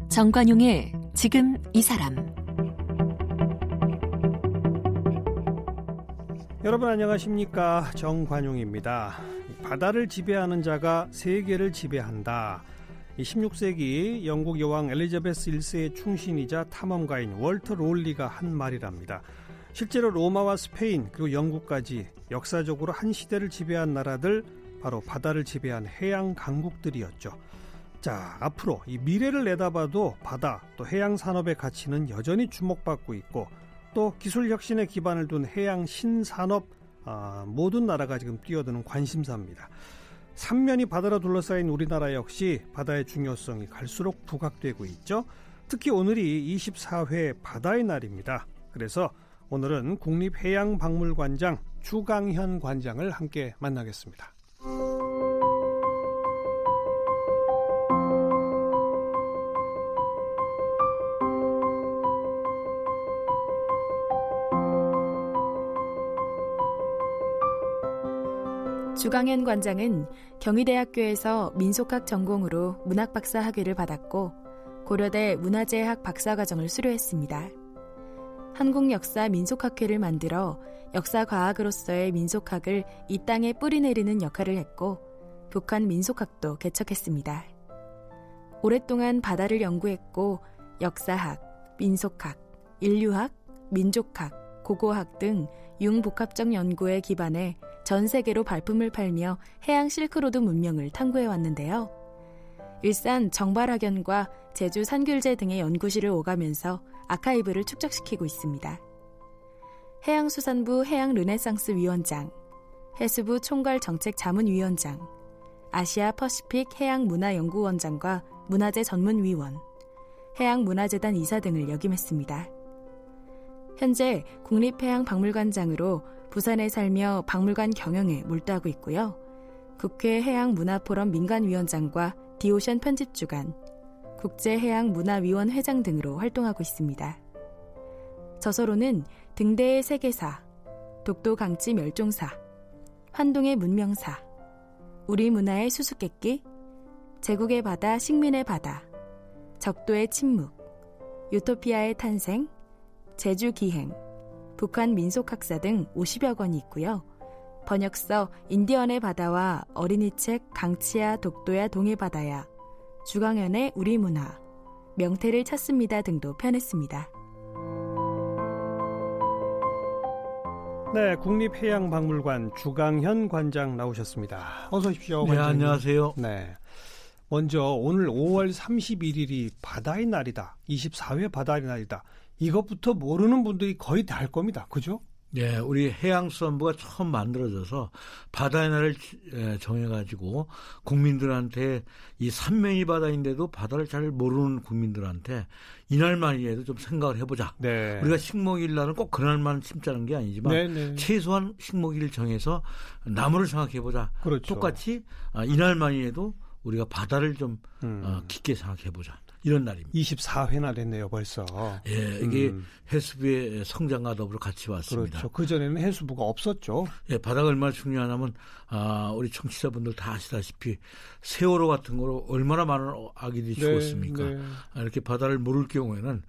정관용의 지금 이 사람. 여러분 안녕하십니까? 정관용입니다. 바다를 지배하는 자가 세계를 지배한다. 16세기 영국 여왕 엘리자베스 1세의 충신이자 탐험가인 월터 롤리가 한 말이랍니다. 실제로 로마와 스페인 그리고 영국까지 역사적으로 한 시대를 지배한 나라들, 바로 바다를 지배한 해양 강국들이었죠. 자, 앞으로 이 미래를 내다봐도 바다 또 해양 산업의 가치는 여전히 주목받고 있고, 또 기술 혁신에 기반을 둔 해양 신산업, 모든 나라가 지금 뛰어드는 관심사입니다. 삼면이 바다로 둘러싸인 우리나라 역시 바다의 중요성이 갈수록 부각되고 있죠. 특히 오늘이 24회 바다의 날입니다. 그래서 오늘은 국립해양박물관장 주강현 관장을 함께 만나겠습니다. 주강현 관장은 경희대학교에서 민속학 전공으로 문학박사 학위를 받았고 고려대 문화재학 박사과정을 수료했습니다. 한국역사 민속학회를 만들어 역사과학으로서의 민속학을 이 땅에 뿌리내리는 역할을 했고 북한 민속학도 개척했습니다. 오랫동안 바다를 연구했고 역사학, 민속학, 인류학, 민족학, 고고학 등 융복합적 연구에 기반해 전 세계로 발품을 팔며 해양 실크로드 문명을 탐구해 왔는데요. 일산 정발학연과 제주 산귤제 등의 연구실을 오가면서 아카이브를 축적시키고 있습니다. 해양수산부 해양르네상스위원장, 해수부 총괄정책자문위원장, 아시아 퍼시픽 해양문화연구원장과 문화재 전문위원, 해양문화재단 이사 등을 역임했습니다. 현재 국립해양박물관장으로 부산에 살며 박물관 경영에 몰두하고 있고요. 국회 해양문화포럼 민간위원장과 디오션 편집주간, 국제해양문화위원 회장 등으로 활동하고 있습니다. 저서로는 등대의 세계사, 독도 강지 멸종사, 환동의 문명사, 우리 문화의 수수께끼, 제국의 바다 식민의 바다, 적도의 침묵, 유토피아의 탄생, 제주 기행, 북한 민속학사 등 50여 권이 있고요. 번역서 인디언의 바다와 어린이책 강치야 독도야 동해바다야, 주강현의 우리 문화, 명태를 찾습니다 등도 펴냈습니다. 네, 국립해양박물관 주강현 관장 나오셨습니다. 어서 오십시오. 네, 관장님. 안녕하세요. 네, 먼저 오늘 5월 31일이 바다의 날이다. 24회 바다의 날이다. 이것부터 모르는 분들이 거의 다 할 겁니다. 그죠? 네, 우리 해양수산부가 처음 만들어져서 바다의 날을 정해가지고 국민들한테 이 삼면이 바다인데도 바다를 잘 모르는 국민들한테 이날만이라도 좀 생각을 해보자. 네. 우리가 식목일 날은 꼭 그날만 심자는 게 아니지만 네네. 최소한 식목일을 정해서 나무를 생각해보자. 그렇죠. 똑같이 이날만이라도 우리가 바다를 좀 깊게 생각해보자. 이런 날입니다. 24회나 됐네요, 벌써. 예, 이게 해수부의 성장과 더불어 같이 왔습니다. 그렇죠. 그전에는 해수부가 없었죠. 예, 바다가 얼마나 중요하냐면, 우리 청취자분들 다 아시다시피 세월호 같은 거로 얼마나 많은 아기들이 죽었습니까? 네. 이렇게 바다를 모를 경우에는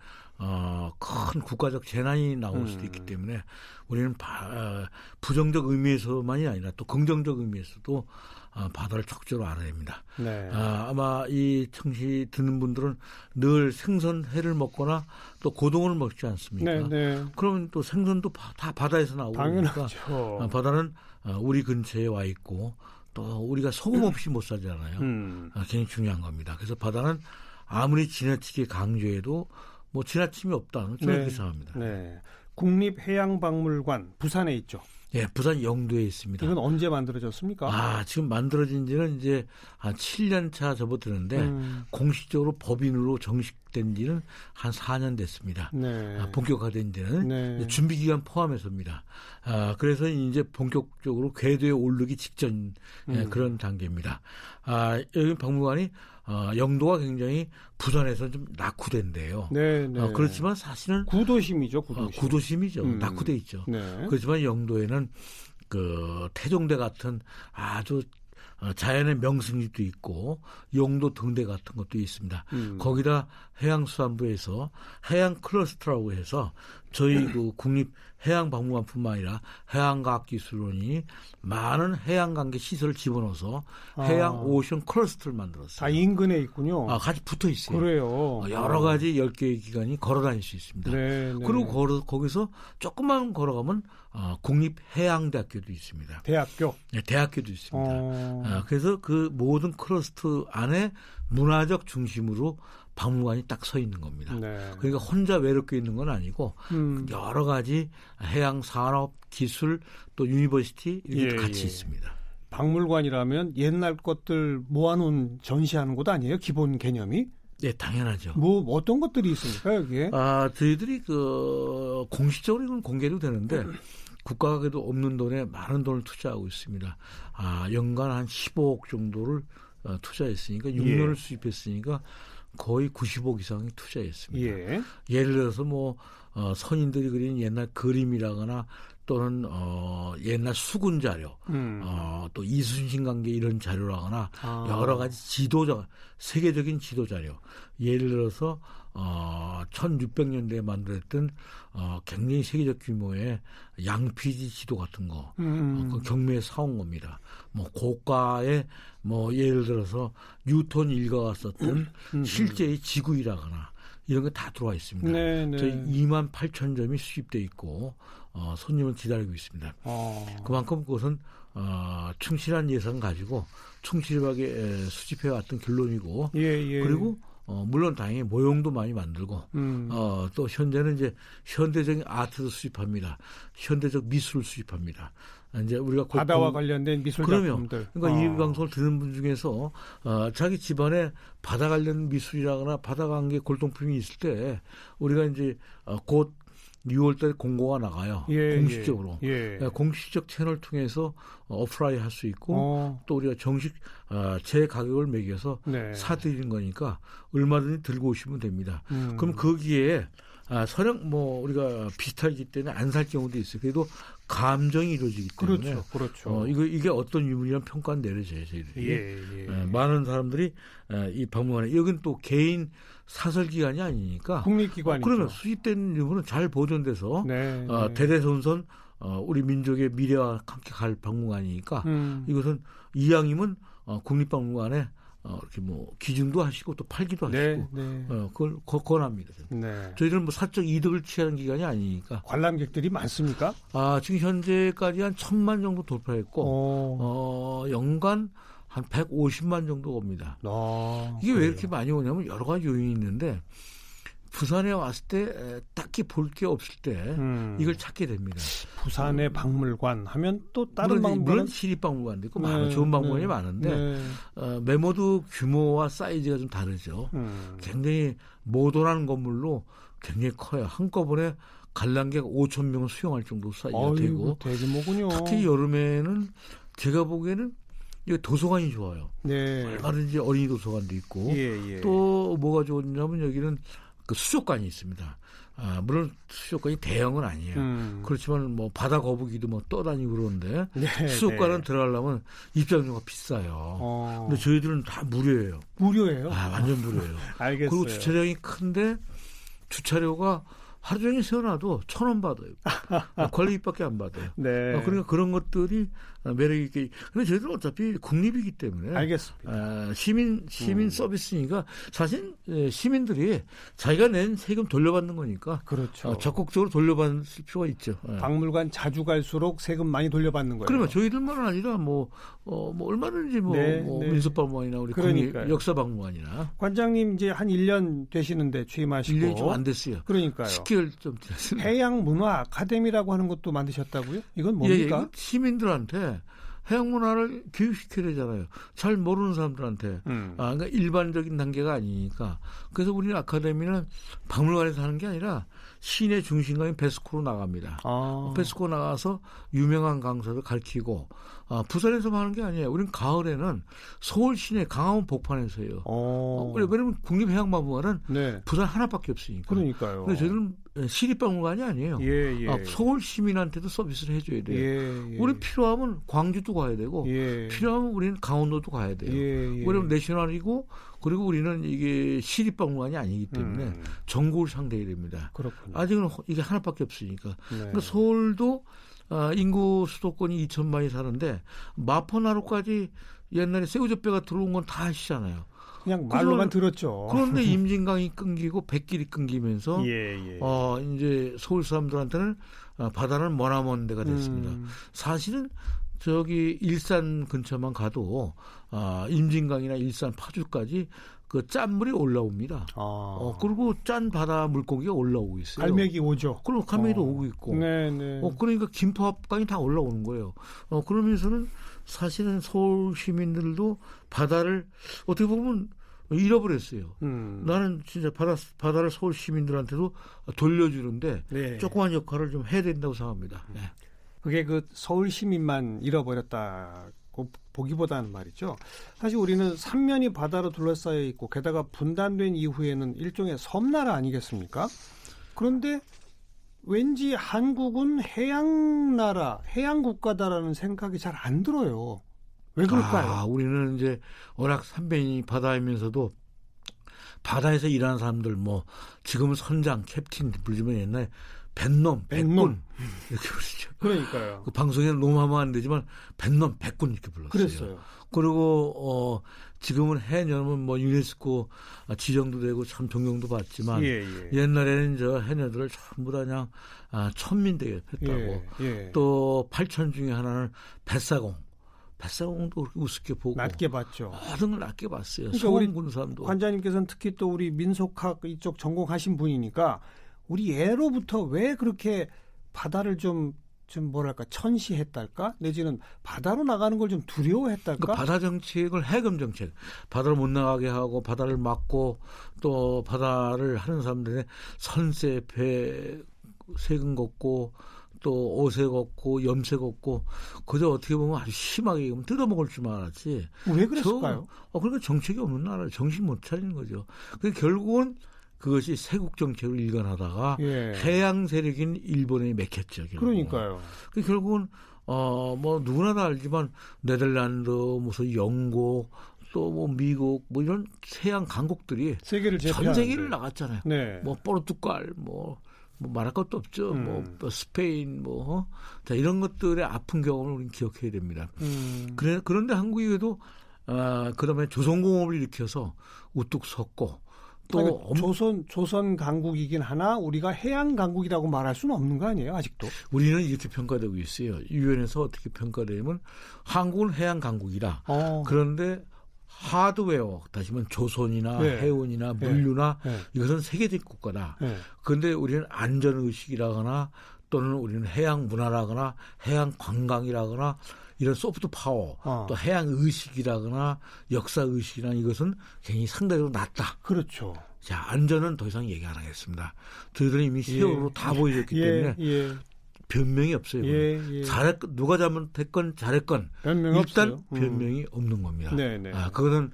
큰 국가적 재난이 나올 수도 있기 때문에 우리는 부정적 의미에서만이 아니라 또 긍정적 의미에서도 바다를 적절히 알아야 합니다. 네. 아마 이 청취 듣는 분들은 늘 생선회를 먹거나 또 고동을 먹지 않습니까? 네, 네. 그러면 또 생선도 다 바다에서 나오고 당연하죠. 그러니까 바다는 우리 근처에 와 있고 또 우리가 소금 없이 못 살잖아요. 굉장히 중요한 겁니다. 그래서 바다는 아무리 지나치게 강조해도 뭐 지나침이 없다는 저는 그렇게 생각합니다. 네. 국립해양박물관 부산에 있죠. 예, 부산 영도에 있습니다. 이건 언제 만들어졌습니까? 지금 만들어진 지는 이제 한 7년 차 접어드는데 공식적으로 법인으로 정식된 지는 한 4년 됐습니다. 네. 본격화된 지는 네. 준비 기간 포함해서입니다. 그래서 이제 본격적으로 궤도에 오르기 직전 그런 단계입니다. 여기 박물관이 영도가 굉장히 부산에서 좀 낙후된대요. 네, 네. 그렇지만 사실은 구도심이죠, 구도심. 구도심이죠. 낙후돼 있죠. 네. 그렇지만 영도에는 그 태종대 같은 아주 자연의 명승지도 있고 영도 등대 같은 것도 있습니다. 거기다 해양수산부에서 해양 클러스터라고 해서 저희 그 국립해양박물관뿐만 아니라 해양과학기술원이 많은 해양관계 시설을 집어넣어서 해양 오션 클러스터를 만들었어요. 다 인근에 있군요. 같이 붙어 있어요. 그래요. 여러 가지 10개의 기관이 걸어 다닐 수 있습니다. 네, 네. 그리고 거기서 조금만 걸어가면 국립해양대학교도 있습니다. 대학교. 네, 대학교도 있습니다. 그래서 그 모든 클러스터 안에 문화적 중심으로 박물관이 딱 서 있는 겁니다. 네. 그러니까 혼자 외롭게 있는 건 아니고 여러 가지 해양 산업, 기술 또 유니버시티 이렇게 같이 있습니다. 박물관이라면 옛날 것들 모아놓은 전시하는 곳 아니에요? 기본 개념이? 네, 당연하죠. 뭐 어떤 것들이 있습니까 여기에? 저희들이 그 공식적으로 이건 공개도 되는데 국가가 그래도 없는 돈에 많은 돈을 투자하고 있습니다. 연간 한 15억 정도를 투자했으니까 6년을 수입했으니까 거의 90억 이상이 투자했습니다. 예를 들어서 뭐 선인들이 그린 옛날 그림이라거나 또는 옛날 수군 자료, 또 이순신 관계 이런 자료라거나 여러 가지 세계적인 지도 자료. 예를 들어서 1600년대에 만들었던 굉장히 세계적 규모의 양피지 지도 같은 거, 그 경매에 사온 겁니다. 뭐 고가의 뭐 예를 들어서 뉴턴 일가가 썼던 실제의 지구이라거나 이런 거 다 들어와 있습니다. 저희 28,000점이 수입돼 있고 손님을 기다리고 있습니다. 그만큼 그것은 충실한 예산 가지고 충실하게 수집해 왔던 결론이고 그리고 물론 당연히 모형도 많이 만들고 또 현재는 이제 현대적인 아트도 수집합니다. 현대적 미술을 수집합니다. 이제 우리가 바다와 관련된 미술 작품들. 그러니까 이 방송을 듣는 분 중에서 자기 집안에 바다 관련 미술이라거나 바다 관계 골동품이 있을 때 우리가 이제 곧 6월달에 공고가 나가요. 공식적으로. 공식적 채널 통해서 오프라인 할 수 있고 또 우리가 정식 제 가격을 매겨서 사드리는 거니까 얼마든지 들고 오시면 됩니다. 그럼 거기에 설령 뭐 우리가 비슷하기 때문에 안 살 경우도 있어요. 그래도 감정이 이루어지기 때문에 그렇죠. 이게 어떤 유물이란 평가는 내려져요. 저희들이. 많은 사람들이 이 박물관에 여긴 또 개인 사설 기관이 아니니까 국립기관이죠. 그러면 수입된 유물은 잘 보존돼서 대대손손 우리 민족의 미래와 함께 갈 박물관이니까 이것은 이왕이면 국립박물관에 이렇게 뭐 기증도 하시고 또 팔기도 하시고 그걸 권합니다. 저희들은 뭐 사적 이득을 취하는 기관이 아니니까. 관람객들이 많습니까? 지금 현재까지 한 1,000만 정도 돌파했고 연간 한 150만 정도 옵니다. 이게 왜 이렇게 많이 오냐면 여러 가지 요인이 있는데 부산에 왔을 때 딱히 볼 게 없을 때 이걸 찾게 됩니다. 부산의 박물관 하면 또 다른 박물관 물론 시립박물관도 있고 좋은 박물관이 많은데 메모도 규모와 사이즈가 좀 다르죠. 굉장히 모던한 건물로 굉장히 커요. 한꺼번에 관람객 5,000명을 수용할 정도 사이즈가 되고 대규모군요. 특히 여름에는 제가 보기에는 이게 도서관이 좋아요. 얼마든지 어린이 도서관도 있고 또 뭐가 좋냐면 여기는 그 수족관이 있습니다. 물론 수족관이 대형은 아니에요. 그렇지만 뭐 바다 거북이도 뭐 떠다니고 그러는데 수족관은 들어가려면 입장료가 비싸요. 근데 저희들은 다 무료예요. 무료예요? 완전 무료예요. 알겠어요. 그리고 주차장이 큰데 주차료가 하루 종일 세워놔도 1,000원 받아요. 관리비밖에 안 받아요. 그러니까 그런 것들이 매력 있게. 근데 저희들은 어차피 국립이기 때문에. 알겠습니다. 시민 서비스니까 사실 시민들이 자기가 낸 세금 돌려받는 거니까. 그렇죠. 적극적으로 돌려받을 필요가 있죠. 박물관 자주 갈수록 세금 많이 돌려받는 거예요. 그러면 저희들만 아니라 뭐 얼마든지 민속박물관이나 우리 국립 역사박물관이나. 관장님 이제 한 1년 되시는데 취임하시고. 1년이 좀 안 됐어요. 그러니까요. 10개월 좀 됐습니다. 해양문화 아카데미라고 하는 것도 만드셨다고요? 이건 뭡니까? 시민들한테 해양문화를 교육시켜야 되잖아요. 잘 모르는 사람들한테. 그러니까 일반적인 단계가 아니니까. 그래서 우리는 아카데미는 박물관에서 하는 게 아니라 시내 중심가인 베스코로 나갑니다. 베스코 나가서 유명한 강사들 가르치고 부산에서만 하는 게 아니에요. 우리는 가을에는 서울 시내 강화문 복판에서 해요. 왜냐면 국립해양박물관은 네. 부산 하나밖에 없으니까. 그러니까요. 근데 저희는 시립박물관이 아니에요. 예. 서울 시민한테도 서비스를 해줘야 돼요. 예. 우리 필요하면 광주도 가야 되고 예. 필요하면 우리는 강원도도 가야 돼요. 왜냐면 내셔널이고 그리고 우리는 이게 시립박물관이 아니기 때문에 전국을 상대해야 됩니다. 그렇군요. 아직은 이게 하나밖에 없으니까. 네. 그러니까 서울도 인구 수도권이 2천만이 사는데 마포나루까지 옛날에 새우젓배가 들어온 건 다 아시잖아요. 그냥 말로만 들었죠. 그런데 임진강이 끊기고 백길이 끊기면서 예. 이제 서울 사람들한테는 바다는 머나먼 데가 됐습니다. 사실은 저기 일산 근처만 가도 임진강이나 일산 파주까지 그 짠물이 올라옵니다. 그리고 짠 바다 물고기가 올라오고 있어요. 갈매기 오죠. 그리고 갈매기도 오고 있고. 네네. 그러니까 김포합강이 다 올라오는 거예요. 그러면서는 사실은 서울 시민들도 바다를 어떻게 보면 잃어버렸어요. 나는 진짜 바다를 서울 시민들한테도 돌려주는데 네. 조그만 역할을 좀 해야 된다고 생각합니다. 네. 그게 그 서울 시민만 잃어버렸다고 보기보다는 말이죠. 사실 우리는 삼면이 바다로 둘러싸여 있고 게다가 분단된 이후에는 일종의 섬나라 아니겠습니까? 그런데 왠지 한국은 해양나라, 해양국가다라는 생각이 잘 안 들어요. 왜 그럴까요? 우리는 이제 워낙 삼면이 바다이면서도 바다에서 일하는 사람들 지금은 선장, 캡틴 부르지만 옛날에 뱃놈, 백군 이렇게 부르죠. 그러니까요. 그 방송에는 놈하면 안 되지만 뱃놈, 백군 이렇게 불렀어요. 그랬어요. 그리고 지금은 해녀는 유네스코 지정도 되고 참 존경도 받지만 옛날에는 저 해녀들을 전부 다 그냥 천민 대접했다고. 또 8천 중에 하나는 뱃사공도 그렇게 우습게 보고 낮게 봤죠. 모든 걸 낮게 봤어요. 그러니까 우리 소원군사도. 관장님께서는 특히 또 우리 민속학 이쪽 전공하신 분이니까 우리 예로부터 왜 그렇게 바다를 좀 뭐랄까 천시했달까 내지는 바다로 나가는 걸 좀 두려워했달까? 그러니까 바다 정책을 해금 정책, 바다를 못 나가게 하고 바다를 막고 또 바다를 하는 사람들의 선세, 배 세금 걷고 또 오세 걷고 염세 걷고 그저 어떻게 보면 아주 심하게 뜯어먹을 줄만 알았지. 왜 그랬을까요? 그러니까 정책이 없는 나라를 정신 못 차리는 거죠. 그래서 결국은 그것이 세국 정책을 일관하다가 해양 세력인 일본에 맥혔죠. 결국은. 그러니까요. 결국은 누구나 다 알지만 네덜란드, 무슨 영국, 또 미국 이런 해양 강국들이 세계를 전 세계를 나갔잖아요. 네. 포르투갈, 말할 것도 없죠. 스페인, 자, 이런 것들의 아픈 경험을 우리는 기억해야 됩니다. 그런데 한국에도 그다음에 조선공업을 일으켜서 우뚝 섰고. 또 조선 강국이긴 하나 우리가 해양 강국이라고 말할 수는 없는 거 아니에요 아직도? 우리는 이렇게 평가되고 있어요. 유엔에서 어떻게 평가되면 한국은 해양 강국이라. 그런데 하드웨어 다시면 조선이나 해운이나 물류나 이것은 세계적 국가다. 그런데 우리는 안전의식이라거나 또는 우리는 해양 문화라거나 해양 관광이라거나 이런 소프트 파워, 또 해양 의식이라거나 역사 의식이나 이것은 굉장히 상대적으로 낮다. 그렇죠. 자, 안전은 더 이상 얘기 안 하겠습니다. 저희들은 이미 세월로 다 보여줬기 때문에 변명이 없어요. 누가 잘못했건 잘했건 일단 없어요. 변명이 없는 겁니다. 네네. 그거는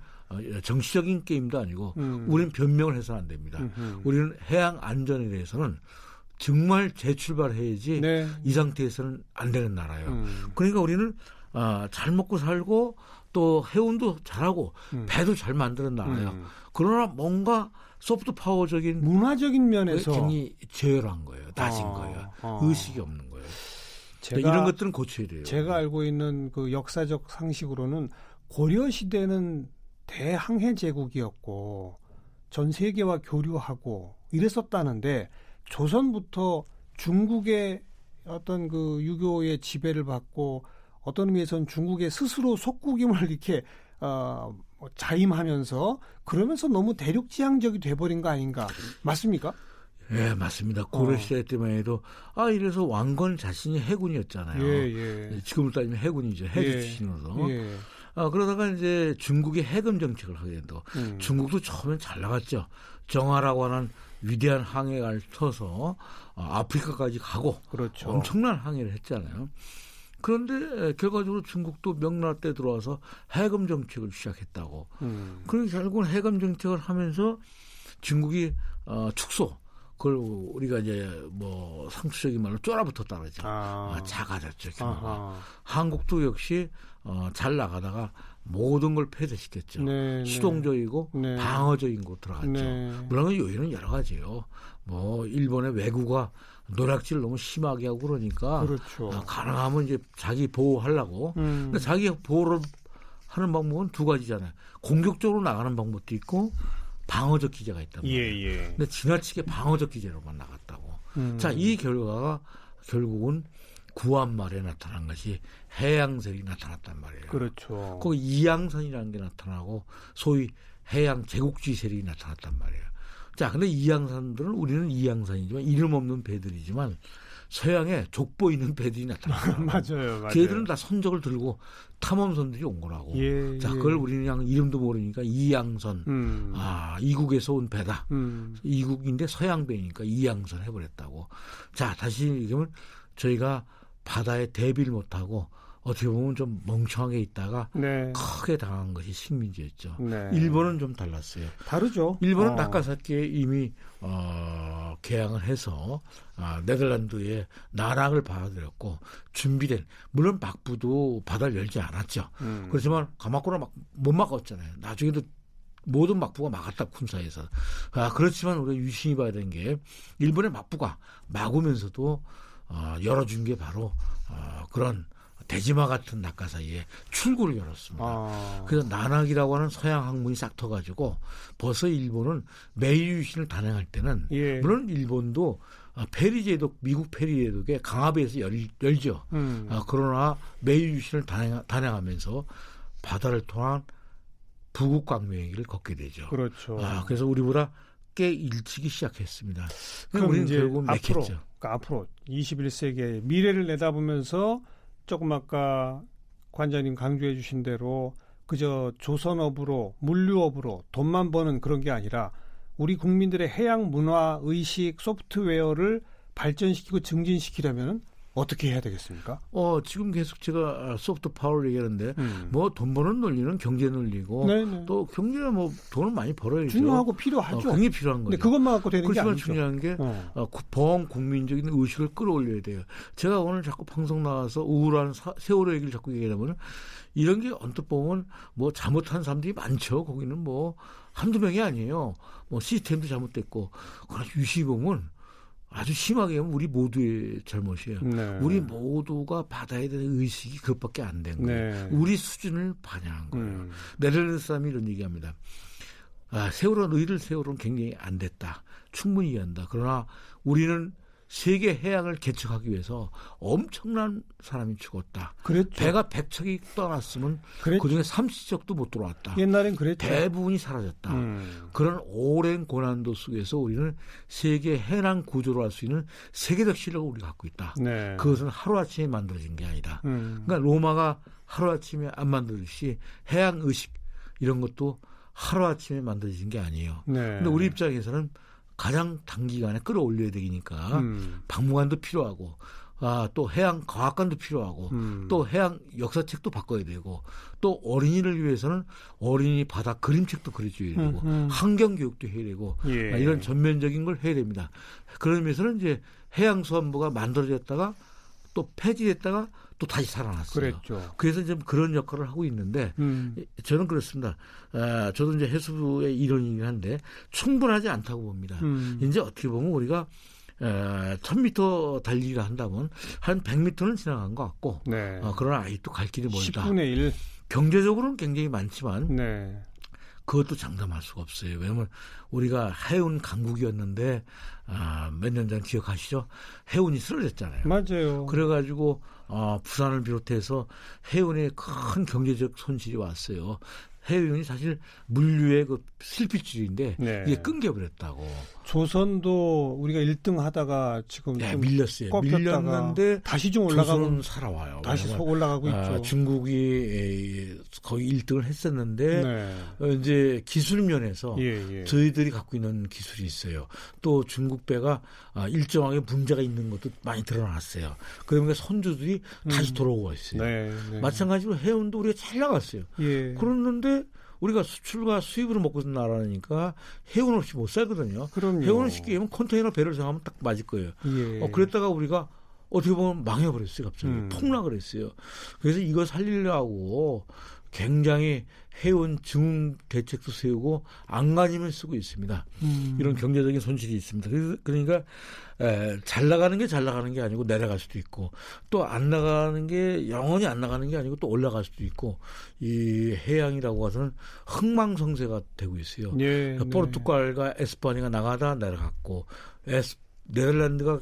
정치적인 게임도 아니고 우리는 변명을 해서는 안 됩니다. 우리는 해양 안전에 대해서는 정말 재출발해야지 이 상태에서는 안 되는 나라예요. 그러니까 우리는 잘 먹고 살고 또 해운도 잘하고 배도 잘 만드는 나라예요. 그러나 뭔가 소프트 파워적인 문화적인 면에서 굉장히 제열한 거예요. 낮은 거예요. 의식이 없는 거예요. 이런 것들은 고쳐야 돼요. 제가 알고 있는 그 역사적 상식으로는 고려 시대는 대항해 제국이었고 전 세계와 교류하고 이랬었다는데 조선부터 중국의 어떤 그 유교의 지배를 받고 어떤 의미에서는 중국의 스스로 속국임을 이렇게 자임하면서 그러면서 너무 대륙지향적이 돼버린 거 아닌가 맞습니까? 네, 맞습니다. 고려시대 때만 해도 이래서 왕건 자신이 해군이었잖아요. 지금으로 따지면 해군이죠. 해주 출신으로서. 그러다가 이제 중국이 해금 정책을 하게 된다고. 중국도 처음엔 잘 나갔죠. 정화라고 하는 위대한 항해를 터서 아프리카까지 가고 그렇죠. 엄청난 항해를 했잖아요. 그런데 결과적으로 중국도 명나라 때 들어와서 해금 정책을 시작했다고. 그러니 결국은 해금 정책을 하면서 중국이 축소, 그걸 우리가 이제 뭐 상투적인 말로 쫄아붙었다 그러죠. 작아졌죠. 규모가. 한국도 역시 잘 나가다가 모든 걸 폐쇄시켰죠. 네, 수동적이고 네. 방어적인 곳 들어갔죠. 네. 물론 요인은 여러 가지예요. 뭐 일본의 왜구가 노략질을 너무 심하게 하고 그러니까 그렇죠. 가능하면 이제 자기 보호하려고. 근데 자기 보호를 하는 방법은 두 가지잖아요. 공격적으로 나가는 방법도 있고 방어적 기제가 있단 말이에요. 예. 근데 지나치게 방어적 기제로만 나갔다고. 자, 이 결과가 결국은 구한 말에 나타난 것이 해양설이 나타났단 말이에요. 그렇죠. 거기 이양선이라는 게 나타나고 소위 해양 제국주의 세력이 나타났단 말이에요. 자, 근데 이양선들은 우리는 이양선이지만 이름 없는 배들이지만 서양에 족보 있는 배들이 나타나요. 맞아요. 걔들은 다 선적을 들고 탐험선들이 온 거라고. 자, 그걸 우리는 그냥 이름도 모르니까 이양선. 이국에서 온 배다. 이국인데 서양 배니까 이양선 해버렸다고. 자, 다시 얘기하면 저희가 바다에 대비를 못하고 어떻게 보면 좀 멍청하게 있다가 네. 크게 당한 것이 식민지였죠. 네. 일본은 좀 달랐어요. 다르죠. 일본은 나가사키에 이미 개항을 해서 네덜란드에 나락을 받아들였고 준비된, 물론 막부도 바다를 열지 않았죠. 그렇지만 가마코는 못 막았잖아요. 나중에도 모든 막부가 막았다, 군사에서. 그렇지만 우리가 유심히 봐야 되는 게 일본의 막부가 막으면서도 열어준 게 바로 그런 대지마 같은 낙하사이에 출구를 열었습니다. 그래서 나낙이라고 하는 서양 항문이 싹 터가지고 벌써 일본은 메이 유신을 단행할 때는 물론 일본도 페리제독, 미국 페리제독의 강화배에서 열죠. 그러나 메이 유신을 단행하면서 바다를 통한 부국 광명의 길을 걷게 되죠. 그렇죠. 그래서 우리보다 꽤 일찍이 시작했습니다. 그럼 우리는 이제 결국 맥혔죠. 앞으로 21세기의 미래를 내다보면서 조금 아까 관장님 강조해 주신 대로 그저 조선업으로, 물류업으로 돈만 버는 그런 게 아니라 우리 국민들의 해양 문화, 의식, 소프트웨어를 발전시키고 증진시키려면 어떻게 해야 되겠습니까? 지금 계속 제가 소프트 파워를 얘기하는데 뭐 돈 버는 논리는 경제 논리고 네네. 또 경제는 뭐 돈을 많이 벌어야죠. 중요하고 필요하죠. 굉장히 필요한 거죠. 근데 그것만 갖고 되는 게 그렇지만 아니죠. 중요한 게 범국민적인 의식을 끌어올려야 돼요. 제가 오늘 자꾸 방송 나와서 우울한 세월호 얘기를 자꾸 얘기하면 이런 게 언뜻 보면 뭐 잘못한 사람들이 많죠. 거기는 뭐 한두 명이 아니에요. 뭐 시스템도 잘못됐고. 그러나 유심히 보면 아주 심하게 하면 우리 모두의 잘못이에요. 네. 우리 모두가 바다에 대한 의식이 그것밖에 안 된 거예요. 네. 우리 수준을 반영한 거예요. 네덜란드 사람이 이런 얘기합니다. 너희들 세월호는 굉장히 안 됐다. 충분히 이해한다. 그러나 우리는 세계 해양을 개척하기 위해서 엄청난 사람이 죽었다. 그랬죠. 배가 100척이 떠났으면 그랬죠. 그중에 30척도 못 들어왔다. 옛날엔 그랬죠. 대부분이 사라졌다. 그런 오랜 고난도 속에서 우리는 세계 해양 구조로 할 수 있는 세계적 실력을 우리가 갖고 있다. 네. 그것은 하루아침에 만들어진 게 아니다. 그러니까 로마가 하루아침에 안 만들듯이 해양 의식 이런 것도 하루아침에 만들어진 게 아니에요. 네. 근데 우리 입장에서는 가장 단기간에 끌어올려야 되니까 박물관도 필요하고 또 해양 과학관도 필요하고 또 해양 역사책도 바꿔야 되고 또 어린이를 위해서는 어린이 바다 그림책도 그려줘야 되고 환경교육도 해야 되고 이런 전면적인 걸 해야 됩니다. 그러면서는 이제 해양수산부가 만들어졌다가 또 폐지됐다가 또 다시 살아났어요. 그랬죠. 그래서 좀 그런 역할을 하고 있는데 저는 그렇습니다. 저도 이제 해수부의 일원이긴 한데 충분하지 않다고 봅니다. 이제 어떻게 보면 우리가 1000m 달리기를 한다면 한 100m는 지나간 것 같고 네. 그러나 아직도 갈 길이 멀다. 10분의 1. 경제적으로는 굉장히 많지만 네. 그것도 장담할 수가 없어요. 왜냐하면 우리가 해운 강국이었는데 몇 년 전 기억하시죠? 해운이 쓰러졌잖아요. 맞아요. 그래가지고 부산을 비롯해서 해운에 큰 경제적 손실이 왔어요. 해운이 사실 물류의 그 실핏줄인데 네. 이게 끊겨버렸다고. 조선도 우리가 1등 하다가 지금 네, 좀 밀렸어요. 꺾였다가 밀렸는데 다시 좀 올라가고 조선은 살아와요. 다시 왜냐면, 올라가고 있죠. 중국이 거의 1등을 했었는데 네. 이제 기술 면에서 예. 저희들이 갖고 있는 기술이 있어요. 또 중국 배가 일정하게 문제가 있는 것도 많이 드러났어요. 그러니까 선주들이 다시 돌아오고 있어요. 네. 마찬가지로 해운도 우리가 잘 나갔어요. 예. 그랬는데 우리가 수출과 수입으로 먹고 있는 나라니까 해운 없이 못 살거든요. 그럼요. 해운을 쉽게 얘기하면 컨테이너 배를 생각하면 딱 맞을 거예요. 예. 그랬다가 우리가 어떻게 보면 망해버렸어요. 갑자기 폭락을 했어요. 그래서 이거 살리려고 굉장히 해운 증응 대책도 세우고 안간힘을 쓰고 있습니다. 이런 경제적인 손실이 있습니다. 그러니까 잘 나가는 게 잘 나가는 게 아니고 내려갈 수도 있고 또 안 나가는 게 영원히 안 나가는 게 아니고 또 올라갈 수도 있고 이 해양이라고 해서는 흥망성쇠가 되고 있어요. 예, 포르투갈과 에스파니가 나가다 내려갔고 네덜란드가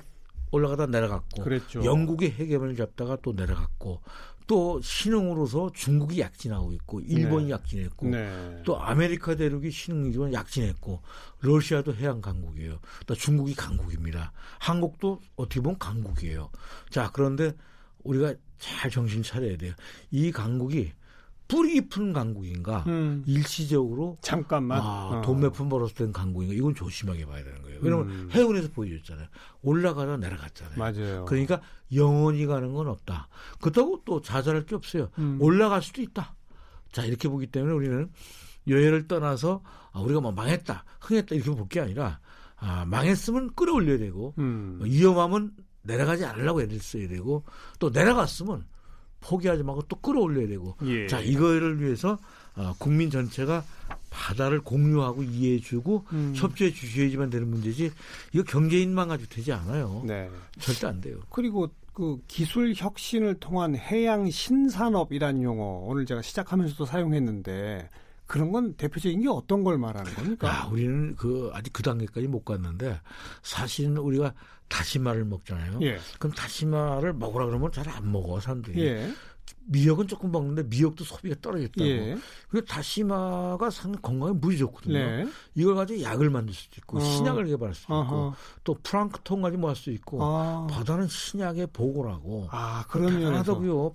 올라가다 내려갔고 그랬죠. 영국이 헤게몬을 잡다가 또 내려갔고 또 신흥으로서 중국이 약진하고 있고 일본이 네. 약진했고 네. 또 아메리카 대륙이 신흥이지만 약진했고 러시아도 해양 강국이에요. 또 중국이 강국입니다. 한국도 어떻게 보면 강국이에요. 자, 그런데 우리가 잘 정신 차려야 돼요. 이 강국이 뿌리 깊은 강국인가 일시적으로 잠깐만 돈 몇 푼 벌어서 된 강국인가 이건 조심하게 봐야 되는 거예요. 왜냐하면 해운에서 보여줬잖아요. 올라가다 내려갔잖아요. 맞아요. 그러니까 영원히 가는 건 없다. 그렇다고 또 자잘할 게 없어요. 올라갈 수도 있다. 자, 이렇게 보기 때문에 우리는 여행을 떠나서 우리가 뭐 망했다, 흥했다 이렇게 볼 게 아니라 망했으면 끌어올려야 되고 위험하면 내려가지 않으려고 애를 써야 되고 또 내려갔으면 포기하지 말고 또 끌어올려야 되고 예. 자, 이거를 위해서 국민 전체가 바다를 공유하고 이해해주고 협조해 주셔야지만 되는 문제지 이거 경제인만 가지고 되지 않아요. 네. 절대 안 돼요. 그리고 그 기술 혁신을 통한 해양 신산업이라는 용어 오늘 제가 시작하면서도 사용했는데 그런 건 대표적인 게 어떤 걸 말하는 겁니까? 우리는 아직 그 단계까지 못 갔는데 사실은 우리가 다시마를 먹잖아요. 예. 그럼 다시마를 먹으라 그러면 잘 안 먹어 사람들이. 예. 미역은 조금 먹는데 미역도 소비가 떨어졌다고. 예. 그리고 다시마가 상당히 건강에 무지 좋거든요. 네. 이걸 가지고 약을 만들 수도 있고 신약을 개발할 수도 어허. 있고 또 플랑크톤 가지고 뭐 할 수도 있고 바다는 신약의 보고라고. 그런 대단하다고요.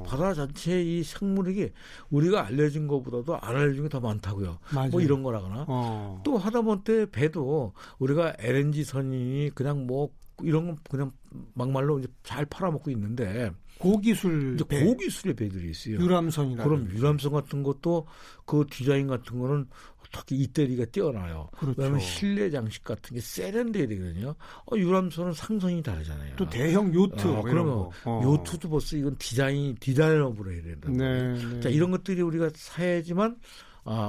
바다 자체 이 생물에게 우리가 알려진 것보다도 안 알려진 게 더 많다고요. 맞아요. 뭐 이런 거라거나. 또 하다못해 배도 우리가 LNG 선이 그냥 뭐 이런 건 그냥 막말로 이제 잘 팔아먹고 있는데 고기술 배. 고기술의 배들이 있어요. 유람선이라. 그럼 유람선 같은 것도 그 디자인 같은 거는 특히 이태리가 뛰어나요. 그렇죠. 왜냐하면 실내 장식 같은 게 세련돼야 되거든요. 유람선은 상선이 다르잖아요. 또 대형 요트. 그러면 요트도 벌써 이건 디자인업으로 해야 된다. 네. 자, 이런 것들이 우리가 사야지만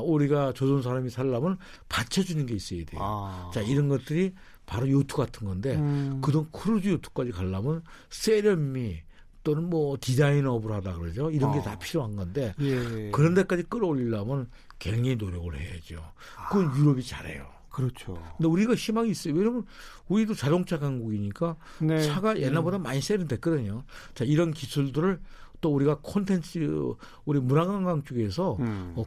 우리가 조선 사람이 살려면 받쳐주는 게 있어야 돼요. 자, 이런 것들이 바로 요트 같은 건데 그동 크루즈 요트까지 가려면 세련미 또는 뭐 디자인업을 하다 그러죠. 이런 게 다 필요한 건데 예. 그런 데까지 끌어올리려면 굉장히 노력을 해야죠. 그건 유럽이 잘해요. 그렇죠. 근데 우리가 희망이 있어요. 왜냐하면 우리도 자동차 강국이니까 네. 차가 옛날보다 많이 세련됐거든요. 자, 이런 기술들을 또 우리가 콘텐츠 우리 문화관광 쪽에서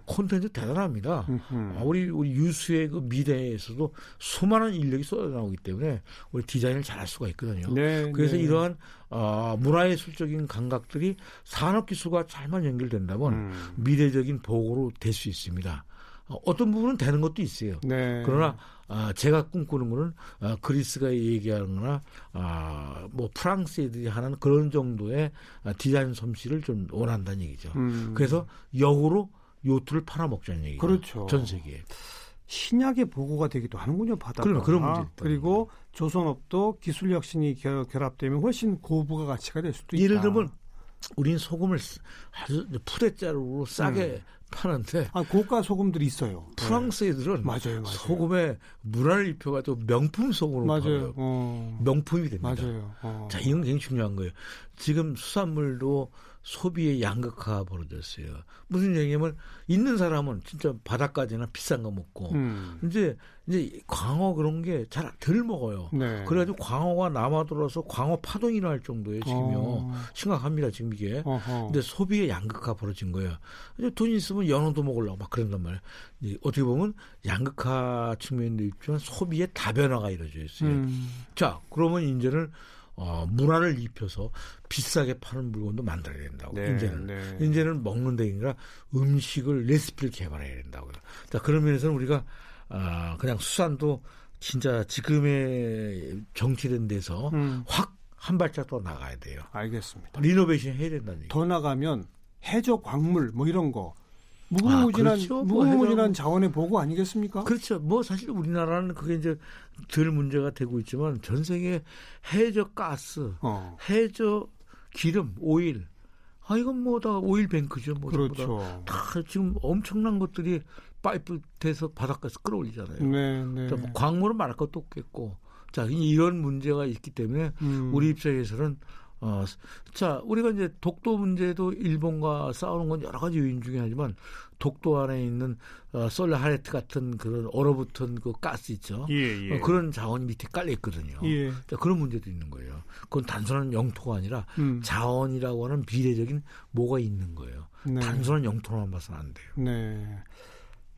콘텐츠 대단합니다. 우리 유수의 그 미래에서도 수많은 인력이 쏟아나오기 때문에 우리 디자인을 잘할 수가 있거든요. 네, 그래서 네. 이러한 문화예술적인 감각들이 산업기술과 잘만 연결된다면 미래적인 보고로 될 수 있습니다. 어떤 부분은 되는 것도 있어요. 네. 그러나 제가 꿈꾸는 거는 그리스가 얘기하는 거나 뭐 프랑스 애들이 하는 그런 정도의 디자인 솜씨를 좀 원한다는 얘기죠. 그래서 역으로 요트를 팔아먹자는 얘기죠. 그렇죠. 전 세계에. 신약의 보고가 되기도 하는군요, 바다가. 그런 문제 있다. 그리고 조선업도 기술 혁신이 결합되면 훨씬 고부가 가치가 될 수도 있다. 예를 들면 우린 소금을 아주 푸대자루로 싸게 파는데 고가 소금들이 있어요. 프랑스 애들은 맞아요. 소금에 문화를 입혀가지고 명품 소금으로 맞아요. 팔아요. 명품이 됩니다. 맞아요. 자, 이건 굉장히 중요한 거예요. 지금 수산물도 소비의 양극화가 벌어졌어요. 무슨 얘기냐면 있는 사람은 진짜 바닷가지나 비싼 거 먹고 이제 광어 그런 게 잘 덜 먹어요. 네. 그래가지고 광어가 남아들어서 광어 파동이 날 정도예요. 지금요. 심각합니다. 지금 이게. 어허. 근데 소비의 양극화가 벌어진 거예요. 이제 돈 있으면 뭐 연어도 먹으려고 막 그런단 말이에요. 어떻게 보면 양극화 측면도 있지만 소비의 다변화가 이루어져 있어요. 자, 그러면 이제는 문화를 입혀서 비싸게 파는 물건도 만들어야 된다고. 네, 이제는 먹는 데 아니라 음식을 레시피를 개발해야 된다고요. 자, 그런 면에서는 우리가 그냥 수산도 진짜 지금의 정치된 데서 확 한 발짝 더 나가야 돼요. 알겠습니다. 리노베이션 해야 된다는 얘기. 더 나가면 해저 광물 뭐 이런 거 무궁무진한 그렇죠. 무궁무진한 자원의 보고 아니겠습니까? 그렇죠. 뭐 사실 우리나라는 그게 이제 덜 문제가 되고 있지만 전 세계 해저 가스, 해저 기름, 오일, 이건 뭐 다 오일 뱅크죠. 뭐 그렇죠. 다 지금 엄청난 것들이 파이프 돼서 바닷가에서 끌어올리잖아요. 네. 뭐 광물은 말할 것도 없겠고, 자 이런 문제가 있기 때문에 우리 입장에서는 자 우리가 이제 독도 문제도 일본과 싸우는 건 여러 가지 요인 중에 하지만 독도 안에 있는 솔레하레트 같은 그런 얼어붙은 그 가스 있죠. 예. 그런 자원이 밑에 깔려 있거든요. 예. 자, 그런 문제도 있는 거예요. 그건 단순한 영토가 아니라 자원이라고 하는 비례적인 뭐가 있는 거예요. 네. 단순한 영토로만 봐서는 안 돼요. 네.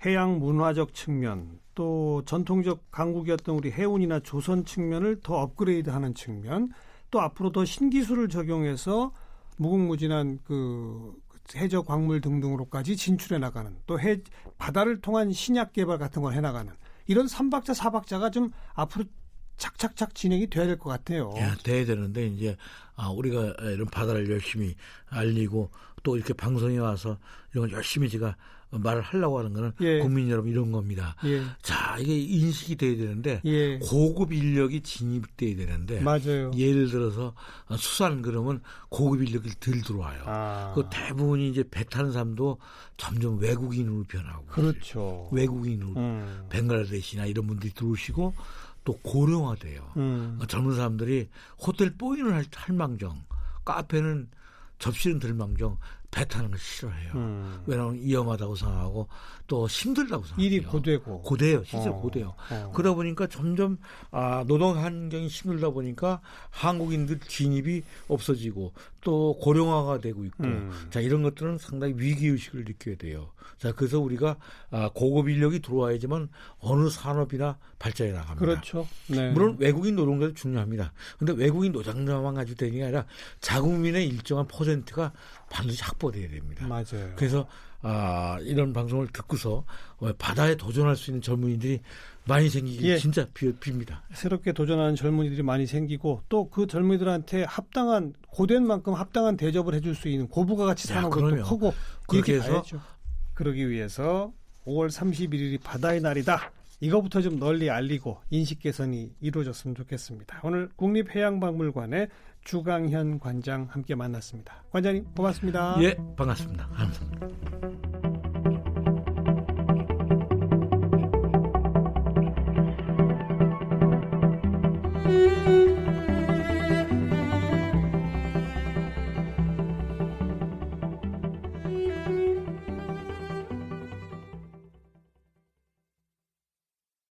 해양 문화적 측면 또 전통적 강국이었던 우리 해운이나 조선 측면을 더 업그레이드하는 측면 또 앞으로 더 신기술을 적용해서 무궁무진한 그 해저 광물 등등으로까지 진출해 나가는 또 바다를 통한 신약 개발 같은 걸 해나가는 이런 3박자 4박자가 좀 앞으로 착착착 진행이 돼야 될 것 같아요. 돼야 되는데 이제 우리가 이런 바다를 열심히 알리고 또 이렇게 방송에 와서 이런 걸 열심히 제가 말을 하려고 하는 거는 국민 여러분 이런 겁니다. 자, 이게 인식이 돼야 되는데 고급 인력이 진입돼야 되는데 맞아요. 예를 들어서 수산 그러면 고급 인력이 덜 들어와요. 그 대부분이 이제 배 타는 사람도 점점 외국인으로 변하고 그렇죠. 외국인으로 벵글라데시나 이런 분들이 들어오시고 또 고령화돼요. 젊은 사람들이 호텔 뽀이는 할 망정, 카페는 접시는 들 망정, 배 타는 걸 싫어해요. 왜냐하면 위험하다고 생각하고 또 힘들다고 생각해요. 일이 고돼요. 실제로 고돼요. 그러다 보니까 점점 노동 환경이 힘들다 보니까 한국인들 진입이 없어지고 또 고령화가 되고 있고 자 이런 것들은 상당히 위기의식을 느껴야 돼요. 자 그래서 우리가 고급 인력이 들어와야지만 어느 산업이나 발전해 나갑니다. 그렇죠. 네. 물론 외국인 노동자도 중요합니다. 그런데 외국인 노동자만 가지고 되는 게 아니라 자국민의 일정한 퍼센트가 반드시 확보돼야 됩니다. 맞아요. 그래서 이런 방송을 듣고서 바다에 도전할 수 있는 젊은이들이 많이 생기기 진짜 빕니다. 새롭게 도전하는 젊은이들이 많이 생기고 또 그 젊은이들한테 합당한 고된 만큼 합당한 대접을 해줄 수 있는 고부가 가치 산업도 크고 그렇게 해서 가야죠. 그러기 위해서 5월 31일이 바다의 날이다. 이거부터 좀 널리 알리고 인식 개선이 이루어졌으면 좋겠습니다. 오늘 국립해양박물관의 주강현 관장 함께 만났습니다. 관장님 고맙습니다. 반갑습니다. 감사합니다.